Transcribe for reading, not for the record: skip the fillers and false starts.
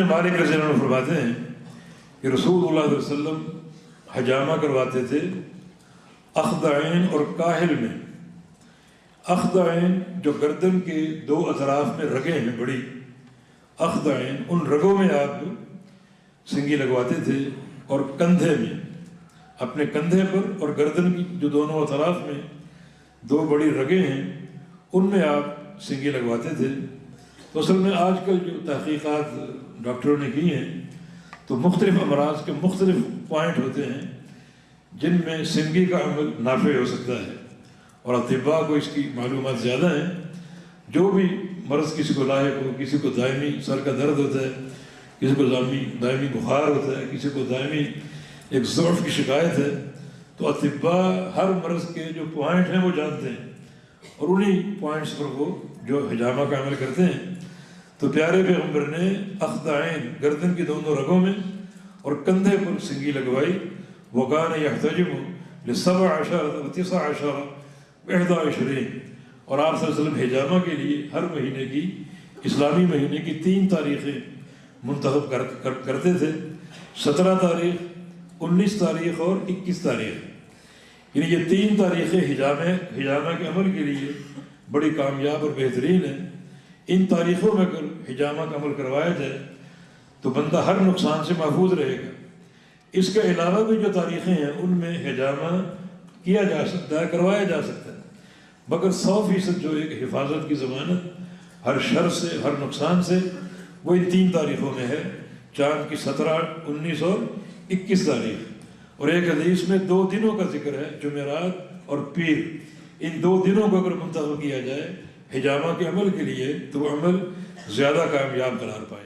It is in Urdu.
مالک رضی اللہ عنہ فرماتے ہیں کہ رسول اللہ علیہ وسلم حجامہ کرواتے تھے اخدعین اور کاہل میں۔ اخدعین جو گردن کے دو اطراف میں رگیں ہیں بڑی، اخدعین ان رگوں میں آپ سنگی لگواتے تھے، اور کندھے میں، اپنے کندھے پر اور گردن کی جو دونوں اطراف میں دو بڑی رگیں ہیں ان میں آپ سنگی لگواتے تھے۔ تو اصل میں آج کل جو تحقیقات ڈاکٹروں نے کی ہیں تو مختلف امراض کے مختلف پوائنٹ ہوتے ہیں جن میں سنگی کا عمل نافع ہو سکتا ہے، اور اطباء کو اس کی معلومات زیادہ ہیں۔ جو بھی مرض کسی کو لاحق ہو، کسی کو دائمی سر کا درد ہوتا ہے، کسی کو دائمی بخار ہوتا ہے، کسی کو دائمی ایک ضعف کی شکایت ہے، تو اطباء ہر مرض کے جو پوائنٹ ہیں وہ جانتے ہیں، اور انہی پوائنٹس پر وہ جو حجامہ کا عمل کرتے ہیں۔ تو پیارے پیغمبر نے اخدعین گردن کی دونوں رگوں میں اور کندھے پر سنگی لگوائی۔ وَكَانَ يَحْتَجِمُ ل17 و19 و21، اور آپ صلی اللہ علیہ وسلم حجامہ کے لیے ہر مہینے کی، اسلامی مہینے کی 3 تاریخیں منتخب کرتے تھے، 17 تاریخ، 19 تاریخ اور 21 تاریخ۔ یعنی یہ 3 تاریخیں حجامہ کے عمل کے لیے بڑی کامیاب اور بہترین ہیں۔ ان تاریخوں میں اگر حجامہ کا عمل کروایا جائے تو بندہ ہر نقصان سے محفوظ رہے گا۔ اس کے علاوہ بھی جو تاریخیں ہیں ان میں حجامہ کیا جا سکتا ہے، کروایا جا سکتا ہے، مگر 100% جو ایک حفاظت کی ضمانت ہر شر سے، ہر نقصان سے، وہ ان 3 تاریخوں میں ہے، چاند کی 17، 19 اور 21 تاریخ۔ اور ایک حدیث میں 2 دنوں کا ذکر ہے، جمعرات اور پیر۔ ان 2 دنوں کو اگر منتخب کیا جائے حجامہ کے عمل کے لیے تو وہ عمل زیادہ کامیاب قرار پائے۔